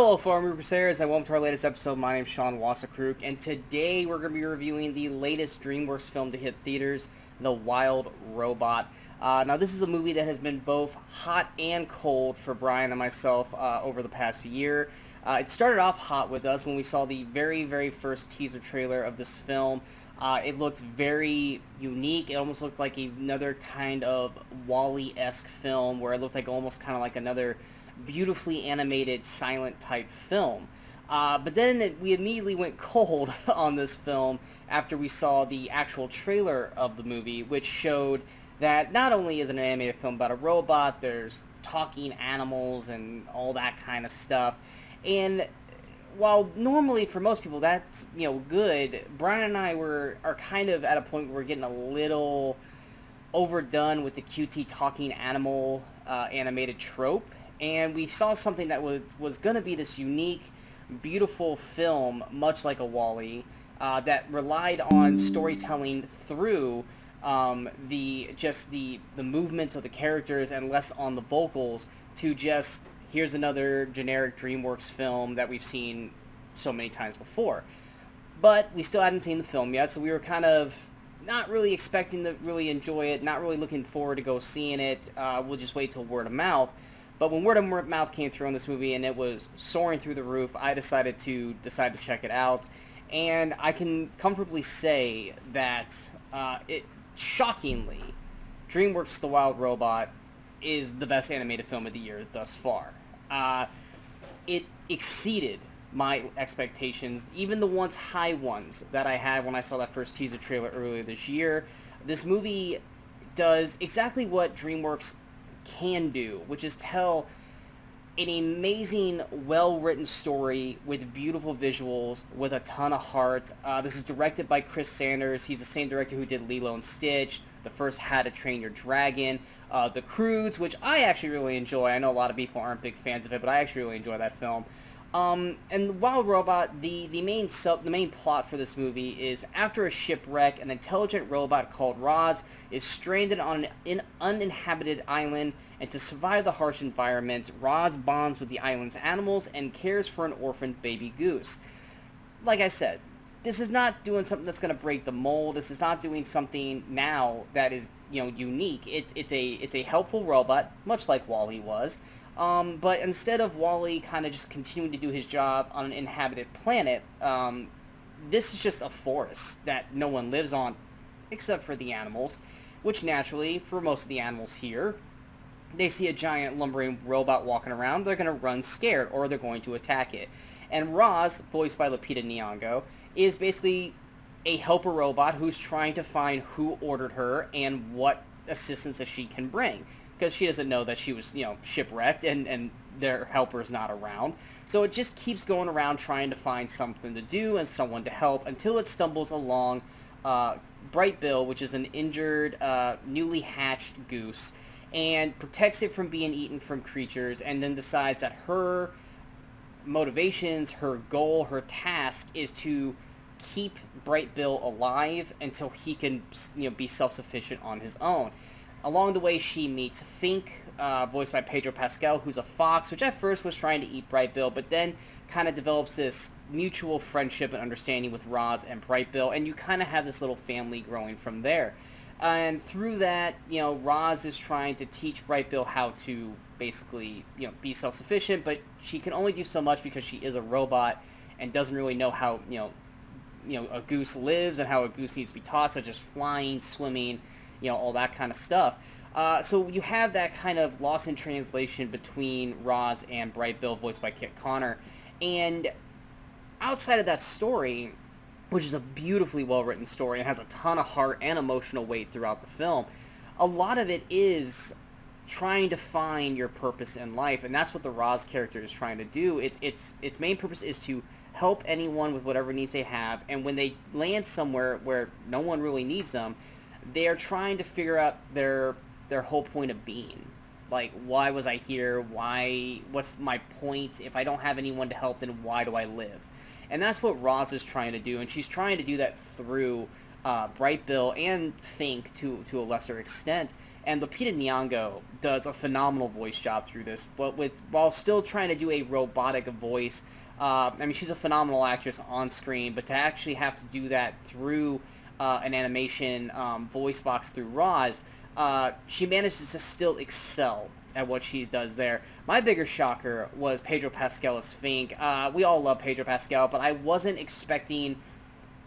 Hello, former Crusaders, and welcome to our latest episode. My name's Sean Wasserkrug, and today we're going to be reviewing the latest DreamWorks film to hit theaters, The Wild Robot. Now, this is a movie that has been both hot and cold for Brian and myself over the past year. It started off hot with us when we saw the very first teaser trailer of this film. It looked very unique. It almost looked like another kind of Wall-E-esque film, where it looked like almost kind of like another beautifully animated silent type film. But then we immediately went cold on this film after we saw the actual trailer of the movie, which showed that not only is it an animated film about a robot, there's talking animals and all that kind of stuff. And while normally for most people that's, good, Brian and I are kind of at a point where we're getting a little overdone with the QT talking animal animated trope. And we saw something that was going to be this unique, beautiful film, much like a Wall-E, that relied on storytelling through the movements of the characters and less on the vocals, to just, here's another generic DreamWorks film that we've seen so many times before. But we still hadn't seen the film yet, so we were kind of not really expecting to really enjoy it, not really looking forward to go seeing it. We'll just wait till word of mouth. But when word of mouth came through on this movie and it was soaring through the roof, I decided to check it out. And I can comfortably say that shockingly, DreamWorks' The Wild Robot is the best animated film of the year thus far. It exceeded my expectations, even the once high ones that I had when I saw that first teaser trailer earlier this year. This movie does exactly what DreamWorks can do, which is tell an amazing, well-written story with beautiful visuals, with a ton of heart. This is directed by Chris Sanders. He's the same director who did Lilo and Stitch, the first How to Train Your Dragon, The Croods, which I actually really enjoy. I know a lot of people aren't big fans of it, but I actually really enjoy that film. And The Wild Robot, the main plot for this movie is, after a shipwreck, an intelligent robot called Roz is stranded on an uninhabited island, and to survive the harsh environment, Roz bonds with the island's animals and cares for an orphaned baby goose. Like I said, this is not doing something that's going to break the mold. This is not doing something now that is, unique. It's a helpful robot, much like Wall-E was. But instead of Wall-E kind of just continuing to do his job on an inhabited planet, this is just a forest that no one lives on except for the animals, which naturally, for most of the animals here, they see a giant lumbering robot walking around, they're going to run scared, or they're going to attack it. And Roz, voiced by Lupita Nyong'o, is basically a helper robot who's trying to find who ordered her and what assistance that she can bring, because she doesn't know that she was, shipwrecked and their helper's not around. So it just keeps going around trying to find something to do and someone to help, until it stumbles along Bright Bill, which is an injured, newly hatched goose, and protects it from being eaten from creatures, and then decides that her motivations, her goal, her task is to keep Bright Bill alive until he can, be self-sufficient on his own. Along the way, she meets Fink, voiced by Pedro Pascal, who's a fox, which at first was trying to eat Bright Bill, but then kind of develops this mutual friendship and understanding with Roz and Bright Bill, and you kind of have this little family growing from there. And through that, Roz is trying to teach Bright Bill how to basically, be self-sufficient, but she can only do so much because she is a robot and doesn't really know how, a goose lives and how a goose needs to be taught, such as flying, swimming, all that kind of stuff. So you have that kind of loss in translation between Roz and Bright Bill, voiced by Kit Connor. And outside of that story, which is a beautifully well-written story and has a ton of heart and emotional weight throughout the film, a lot of it is trying to find your purpose in life, and that's what the Roz character is trying to do. Its main purpose is to help anyone with whatever needs they have, and when they land somewhere where no one really needs them, they are trying to figure out their whole point of being. Like, why was I here? What's my point? If I don't have anyone to help, then why do I live? And that's what Roz is trying to do, and she's trying to do that through Bright Bill, and Fink to a lesser extent. And Lupita Nyong'o does a phenomenal voice job through this, but while still trying to do a robotic voice. I mean, she's a phenomenal actress on screen, but to actually have to do that through an animation voice box through Roz, she manages to still excel at what she does there. My bigger shocker was Pedro Pascal as Fink. We all love Pedro Pascal, but I wasn't expecting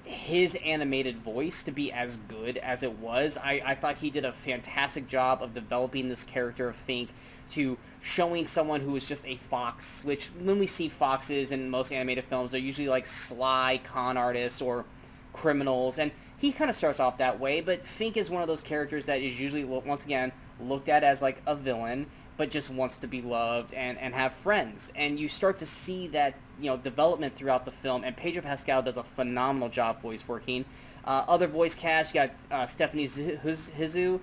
his animated voice to be as good as it was. I thought he did a fantastic job of developing this character of Fink to showing someone who is just a fox, which when we see foxes in most animated films, they're usually like sly con artists or criminals, and he kind of starts off that way, but Fink is one of those characters that is usually, once again, looked at as like a villain, but just wants to be loved and have friends. And you start to see that, development throughout the film, and Pedro Pascal does a phenomenal job voice working. Other voice cast, you got Stephanie Hsu.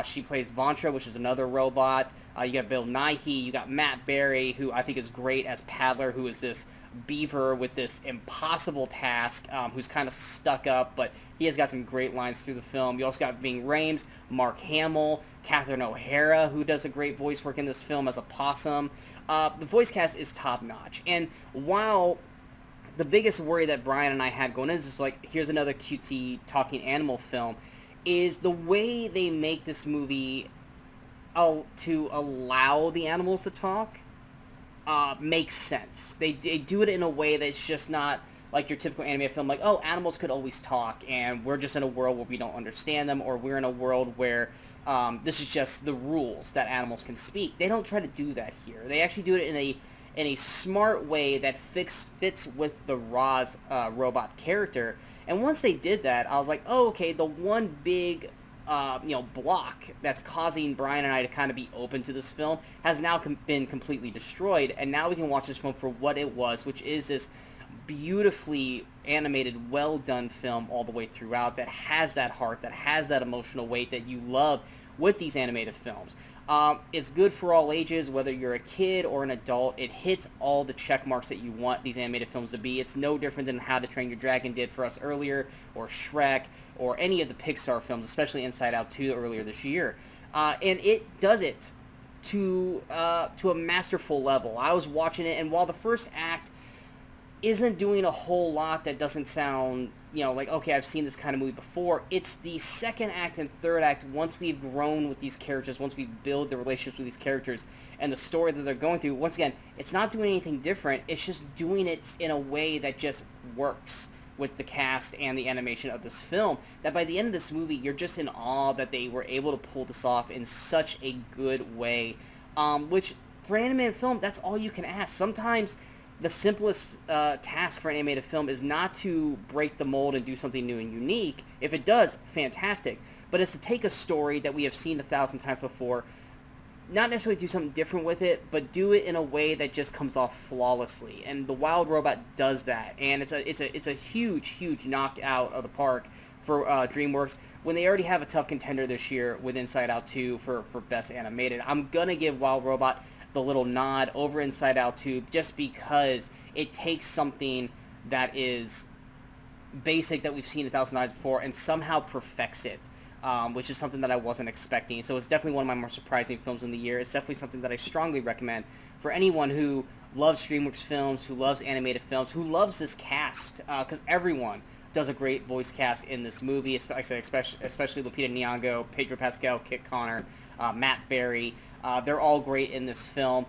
She plays Vantra, which is another robot. You got Bill Nighy. You got Matt Berry, who I think is great as Paddler, who is this beaver with this impossible task, who's kind of stuck up, but he has got some great lines through the film. You also got Ving Rhames, Mark Hamill, Catherine O'Hara, who does a great voice work in this film as a possum. The voice cast is top-notch, and while the biggest worry that Brian and I had going into this is like, here's another cutesy talking animal film, is the way they make this movie to allow the animals to talk makes sense. They do it in a way that's just not like your typical anime film, like, oh, animals could always talk, and we're just in a world where we don't understand them, or we're in a world where this is just the rules that animals can speak. They don't try to do that here. They actually do it in a smart way that fits with the Roz robot character. And once they did that, I was like, oh, okay, the one big block that's causing Brian and I to kind of be open to this film has now been completely destroyed, and now we can watch this film for what it was, which is this beautifully animated, well done film all the way throughout that has that heart, that has that emotional weight that you love with these animated films. It's good for all ages, whether you're a kid or an adult. It hits all the check marks that you want these animated films to be. It's no different than How to Train Your Dragon did for us earlier, or Shrek, or any of the Pixar films, especially Inside Out 2 earlier this year. And it does it to a masterful level. I was watching it, and while the first act isn't doing a whole lot that doesn't sound, like, okay, I've seen this kind of movie before, it's the second act and third act, once we've grown with these characters, once we build the relationships with these characters and the story that they're going through, once again, it's not doing anything different, it's just doing it in a way that just works with the cast and the animation of this film, that by the end of this movie, you're just in awe that they were able to pull this off in such a good way, which, for an animated film, that's all you can ask. Sometimes the simplest task for an animated film is not to break the mold and do something new and unique. If it does, fantastic. But it's to take a story that we have seen 1,000 times before, not necessarily do something different with it, but do it in a way that just comes off flawlessly. And The Wild Robot does that. And it's a huge knockout of the park for DreamWorks, when they already have a tough contender this year with Inside Out 2 for Best Animated. I'm going to give Wild Robot the little nod over Inside Out 2 just because it takes something that is basic that we've seen 1,000 times before and somehow perfects it, which is something that I wasn't expecting. So it's definitely one of my more surprising films in the year. It's definitely something that I strongly recommend for anyone who loves DreamWorks films, who loves animated films, who loves this cast, because everyone does a great voice cast in this movie, especially Lupita Nyong'o, Pedro Pascal, Kit Connor, Matt Berry. They're all great in this film.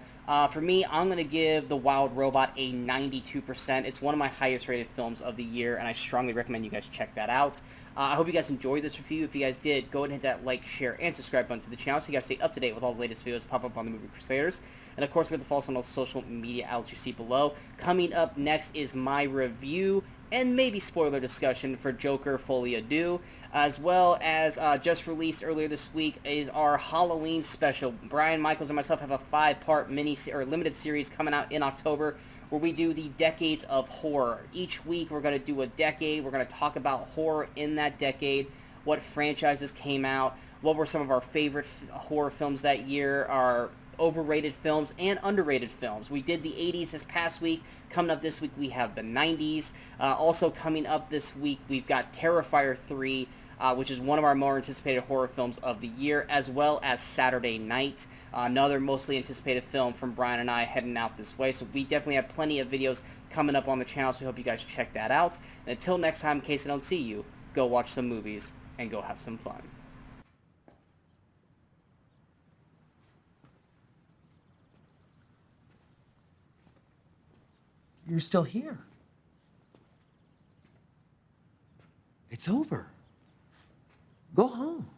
For me, I'm going to give The Wild Robot a 92%. It's one of my highest rated films of the year, and I strongly recommend you guys check that out. I hope you guys enjoyed this review. If you guys did, go ahead and hit that like, share, and subscribe button to the channel so you guys stay up to date with all the latest videos that pop up on the movie Crusaders. And of course, we're going to follow us on all the social media outlets you see below. Coming up next is my review and maybe spoiler discussion for Joker Folie à Deux, as well as just released earlier this week is our Halloween special. Brian Michaels and myself have a 5-part limited series coming out in October where we do the decades of horror. Each week we're going to do a decade. We're going to talk about horror in that decade, what franchises came out, what were some of our favorite horror films that year, our overrated films and underrated films. We did the 80s this past week. Coming up this week, we have the 90s. Also coming up this week, we've got Terrifier 3, which is one of our more anticipated horror films of the year, as well as Saturday Night, another mostly anticipated film from Brian and I heading out this way. So we definitely have plenty of videos coming up on the channel, so we hope you guys check that out. And until next time, in case I don't see you, go watch some movies and go have some fun. You're still here. It's over. Go home.